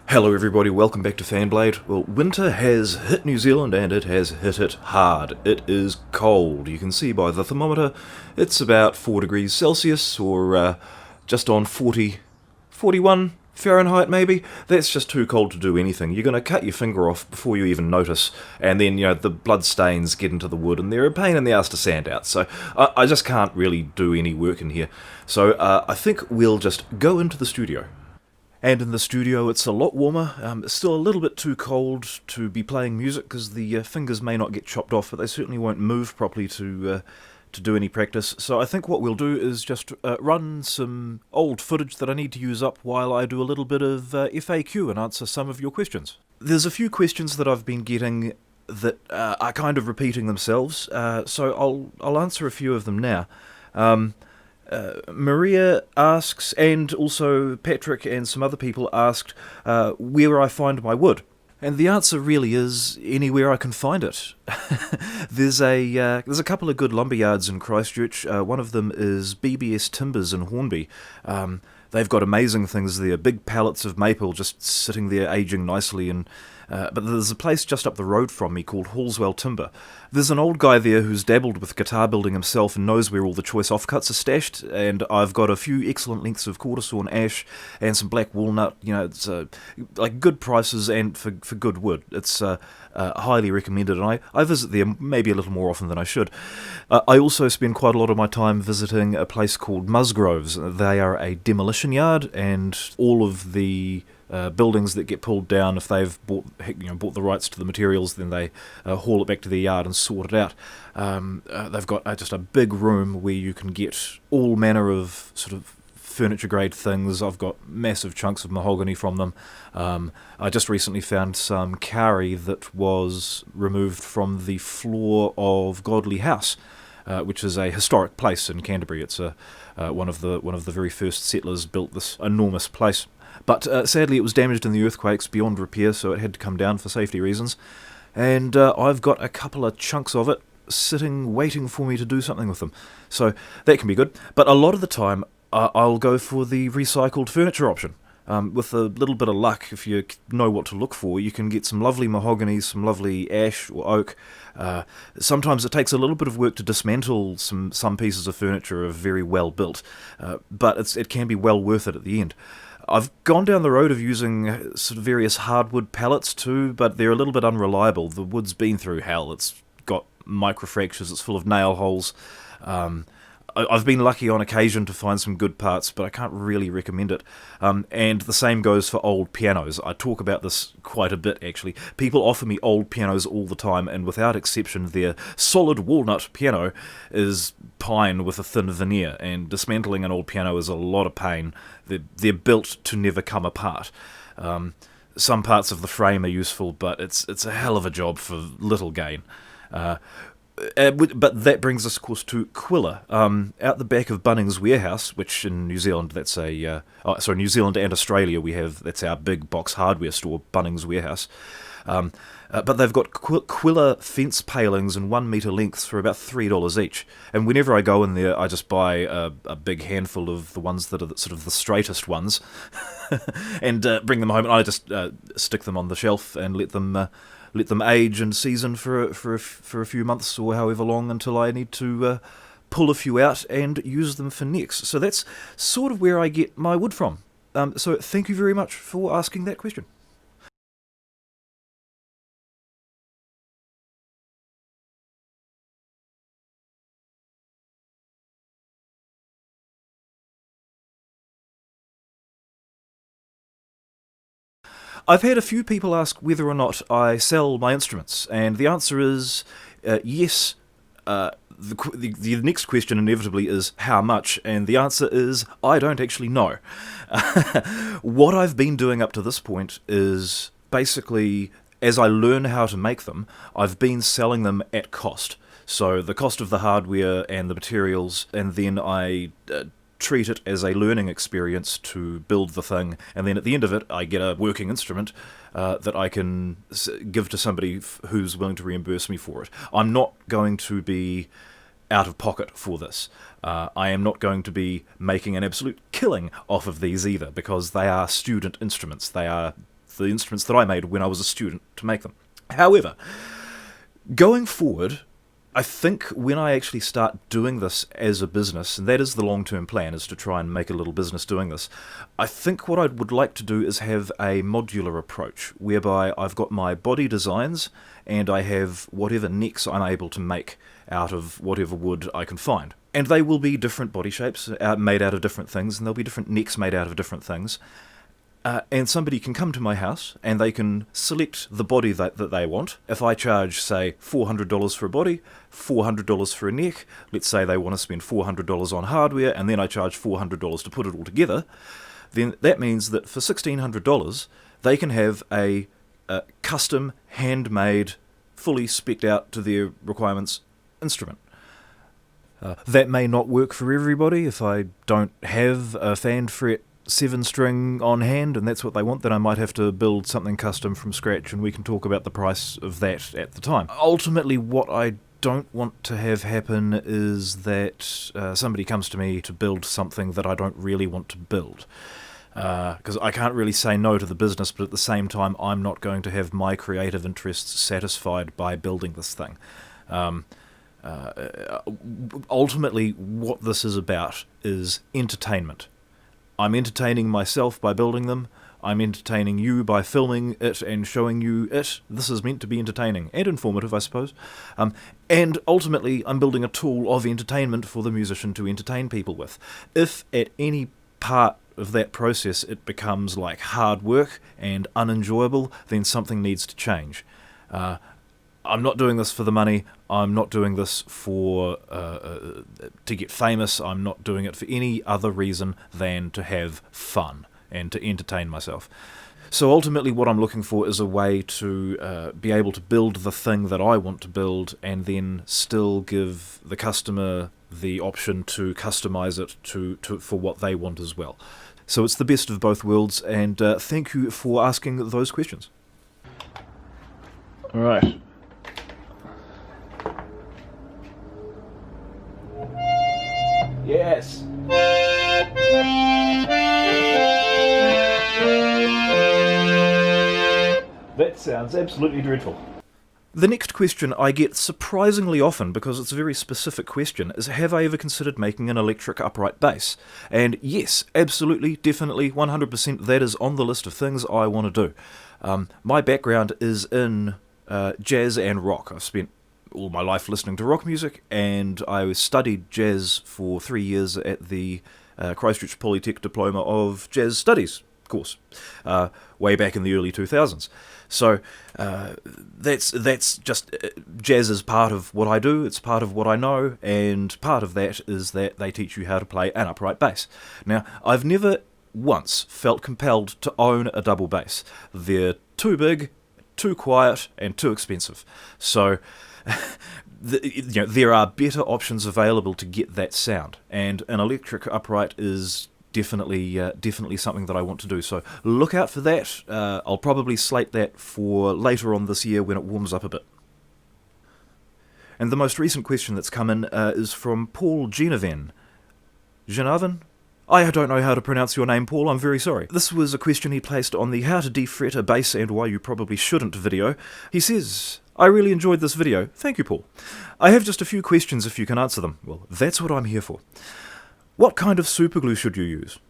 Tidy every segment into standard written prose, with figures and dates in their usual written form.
Hello everybody, welcome back to Fanblade. Well, winter has hit New Zealand and it has hit it hard. It is cold. You can see by the thermometer it's about 4 degrees Celsius or just on 41 Fahrenheit maybe. That's just too cold to do anything. You're going to cut your finger off before you even notice, and then the blood stains get into the wood and they're a pain in the ass to sand out. So I just can't really do any work in here. So I think we'll just go into the studio. And in the studio it's a lot warmer. It's still a little bit too cold to be playing music because the fingers may not get chopped off, but they certainly won't move properly to do any practice. So I think what we'll do is just run some old footage that I need to use up while I do a little bit of FAQ and answer some of your questions. There's a few questions that I've been getting that are kind of repeating themselves, so I'll answer a few of them now. Maria asks, and also Patrick and some other people asked, where I find my wood. And the answer really is anywhere I can find it. There's a couple of good lumber yards in Christchurch. One of them is BBS Timbers in Hornby. They've got amazing things there, big pallets of maple just sitting there aging nicely, and but there's a place just up the road from me called Hallswell Timber. There's an old guy there who's dabbled with guitar building himself and knows where all the choice offcuts are stashed, and I've got a few excellent lengths of quarter-sawn ash and some black walnut. It's like good prices and for good wood. It's highly recommended, and I visit there maybe a little more often than I should. I also spend quite a lot of my time visiting a place called Musgroves. They are a demolition yard, and all of the buildings that get pulled down, if they've bought the rights to the materials, then they haul it back to their yard and sort it out. They've got just a big room where you can get all manner of sort of furniture grade things. I've got massive chunks of mahogany from them. I just recently found some kauri that was removed from the floor of Godley House, which is a historic place in Canterbury. It's one of the very first settlers built this enormous place. But sadly it was damaged in the earthquakes beyond repair, so it had to come down for safety reasons. And I've got a couple of chunks of it sitting waiting for me to do something with them. So that can be good. But a lot of the time I'll go for the recycled furniture option. With a little bit of luck, if you know what to look for, you can get some lovely mahogany, some lovely ash or oak. Sometimes it takes a little bit of work to dismantle some pieces of furniture are very well built, but it can be well worth it at the end. I've gone down the road of using sort of various hardwood pallets too, but they're a little bit unreliable. The wood's been through hell. It's got microfractures, it's full of nail holes. I've been lucky on occasion to find some good parts, but I can't really recommend it. And the same goes for old pianos. I talk about this quite a bit, actually. People offer me old pianos all the time, and without exception, their solid walnut piano is pine with a thin veneer, and dismantling an old piano is a lot of pain. They're built to never come apart. Some parts of the frame are useful, but it's a hell of a job for little gain. But that brings us, of course, to Quilla. Out the back of Bunnings Warehouse, which in New Zealand, that's New Zealand and Australia, that's our big box hardware store, Bunnings Warehouse. But they've got Quilla fence palings in 1 metre lengths for about $3 each. And whenever I go in there, I just buy a big handful of the ones that are sort of the straightest ones, and bring them home. And I just stick them on the shelf and let them age and season for a few months or however long until I need to pull a few out and use them for next. So that's sort of where I get my wood from. So thank you very much for asking that question. I've had a few people ask whether or not I sell my instruments, and the answer is yes. The next question inevitably is how much, and the answer is I don't actually know. What I've been doing up to this point is basically, as I learn how to make them, I've been selling them at cost. So the cost of the hardware and the materials, and then I treat it as a learning experience to build the thing, and then at the end of it I get a working instrument that I can give to somebody who's willing to reimburse me for it. I'm not going to be out of pocket for this. I am not going to be making an absolute killing off of these either, because they are student instruments. They are the instruments that I made when I was a student to make them. However, going forward, I think when I actually start doing this as a business, and that is the long-term plan, is to try and make a little business doing this, I think what I would like to do is have a modular approach, whereby I've got my body designs, and I have whatever necks I'm able to make out of whatever wood I can find. And they will be different body shapes made out of different things, and there'll be different necks made out of different things. And somebody can come to my house and they can select the body that they want. If I charge, say, $400 for a body, $400 for a neck, let's say they want to spend $400 on hardware, and then I charge $400 to put it all together, then that means that for $1,600 they can have a custom, handmade, fully specced out to their requirements instrument. That may not work for everybody. If I don't have a fan fret 7-string on hand and that's what they want, then I might have to build something custom from scratch, and we can talk about the price of that at the time. Ultimately, what I don't want to have happen is that somebody comes to me to build something that I don't really want to build. Because I can't really say no to the business, but at the same time I'm not going to have my creative interests satisfied by building this thing. Ultimately, what this is about is entertainment. I'm entertaining myself by building them. I'm entertaining you by filming it and showing you it. This is meant to be entertaining and informative, I suppose. And ultimately, I'm building a tool of entertainment for the musician to entertain people with. If at any part of that process it becomes like hard work and unenjoyable, then something needs to change. I'm not doing this for the money. I'm not doing this for to get famous. I'm not doing it for any other reason than to have fun and to entertain myself. So ultimately what I'm looking for is a way to be able to build the thing that I want to build and then still give the customer the option to customize it for what they want as well. So it's the best of both worlds, and thank you for asking those questions. All right. Yes. That sounds absolutely dreadful. The next question I get surprisingly often, because it's a very specific question, is have I ever considered making an electric upright bass? And yes, absolutely, definitely, 100% that is on the list of things I want to do. My background is in jazz and rock. I've spent all my life listening to rock music, and I studied jazz for 3 years at the Christchurch Polytech Diploma of Jazz Studies course, way back in the early 2000s. So that's just jazz is part of what I do, it's part of what I know, and part of that is that they teach you how to play an upright bass. Now, I've never once felt compelled to own a double bass. They're too big, too quiet, and too expensive. So there are better options available to get that sound, and an electric upright is definitely something that I want to do. So look out for that. I'll probably slate that for later on this year when it warms up a bit. And the most recent question that's come in is from Paul Genevan. Genevan? I don't know how to pronounce your name, Paul, I'm very sorry. This was a question he placed on the How to Defret a Bass and Why You Probably Shouldn't video. He says, I really enjoyed this video. Thank you, Paul. I have just a few questions if you can answer them. Well, that's what I'm here for. What kind of superglue should you use?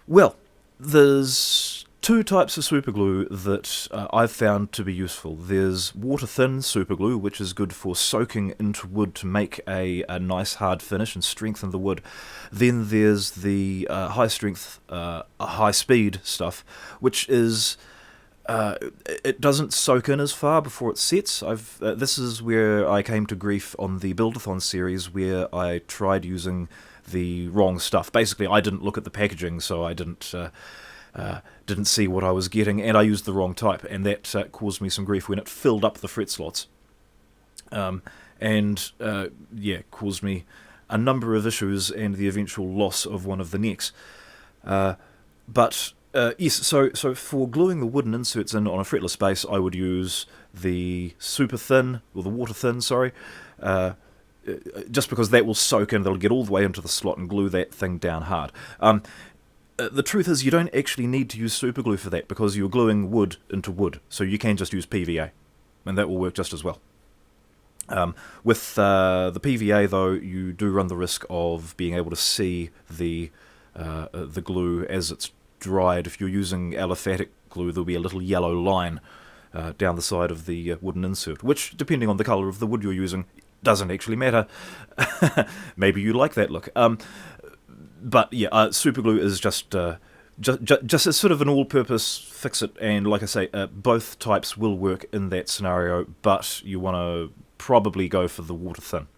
Well, there's two types of superglue that I've found to be useful. There's water-thin superglue, which is good for soaking into wood to make a nice hard finish and strengthen the wood. Then there's the high-strength, high-speed stuff, which is it doesn't soak in as far before it sets. This is where I came to grief on the Build-a-thon series, where I tried using the wrong stuff. Basically, I didn't look at the packaging, so I didn't see what I was getting, and I used the wrong type, and that caused me some grief when it filled up the fret slots. Caused me a number of issues and the eventual loss of one of the necks. Yes, so for gluing the wooden inserts in on a fretless bass, I would use the super thin, or the water thin, sorry, just because that will soak in, they'll get all the way into the slot and glue that thing down hard. The truth is, you don't actually need to use superglue for that because you're gluing wood into wood, so you can just use PVA, and that will work just as well. With the PVA, though, you do run the risk of being able to see the glue as it's dried. If you're using aliphatic glue, there'll be a little yellow line down the side of the wooden insert, which, depending on the colour of the wood you're using, doesn't actually matter. Maybe you like that look. But yeah, superglue is just as sort of an all-purpose fix-it, and like I say, both types will work in that scenario, but you want to probably go for the water-thin.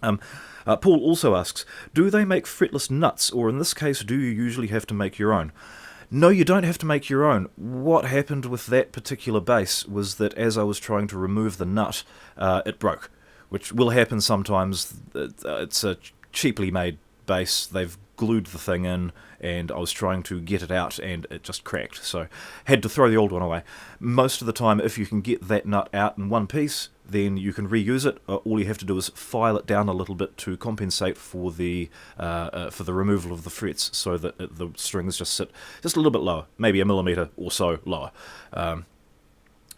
Paul also asks, do they make fretless nuts, or in this case, do you usually have to make your own? No, you don't have to make your own. What happened with that particular base was that as I was trying to remove the nut, it broke, which will happen sometimes. It's a cheaply made base. They've glued the thing in, and I was trying to get it out, and it just cracked, so had to throw the old one away. Most of the time, if you can get that nut out in one piece, then you can reuse it. All you have to do is file it down a little bit to compensate for the removal of the frets, so that the strings just sit just a little bit lower, maybe a millimetre or so lower.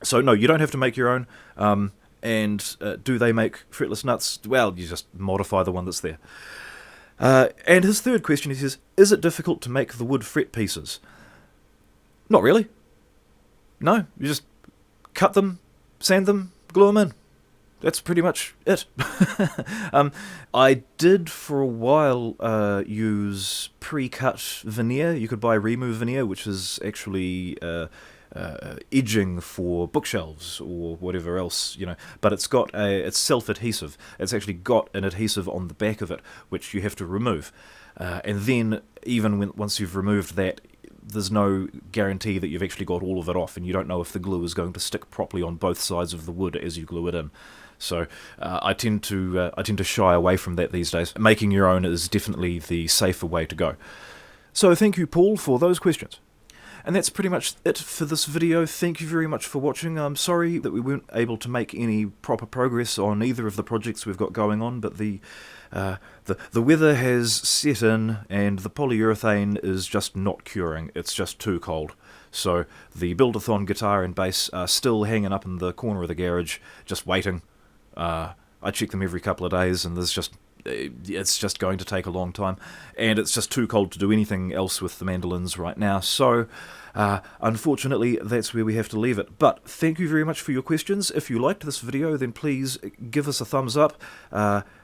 So no, you don't have to make your own. And do they make fretless nuts? Well, you just modify the one that's there. And his third question, he says, is it difficult to make the wood fret pieces? Not really. No, you just cut them, sand them, glue them in. That's pretty much it. I did for a while use pre-cut veneer. You could buy remove veneer, which is actually edging for bookshelves or whatever else, but it's self-adhesive. It's actually got an adhesive on the back of it, which you have to remove. And then, even once you've removed that, there's no guarantee that you've actually got all of it off, and you don't know if the glue is going to stick properly on both sides of the wood as you glue it in. So I tend to shy away from that these days. Making your own is definitely the safer way to go. So thank you, Paul, for those questions. And that's pretty much it for this video. Thank you very much for watching. I'm sorry that we weren't able to make any proper progress on either of the projects we've got going on, but the weather has set in, and the polyurethane is just not curing. It's just too cold. So the Build-A-Thon guitar and bass are still hanging up in the corner of the garage, just waiting. I check them every couple of days, and it's just going to take a long time, and it's just too cold to do anything else with the mandolins right now, so unfortunately that's where we have to leave it. But thank you very much for your questions. If you liked this video, then please give us a thumbs up,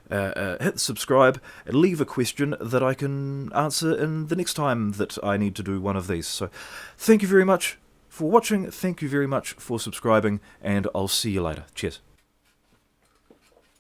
hit subscribe, and leave a question that I can answer in the next time that I need to do one of these. So thank you very much for watching, thank you very much for subscribing, and I'll see you later. Cheers.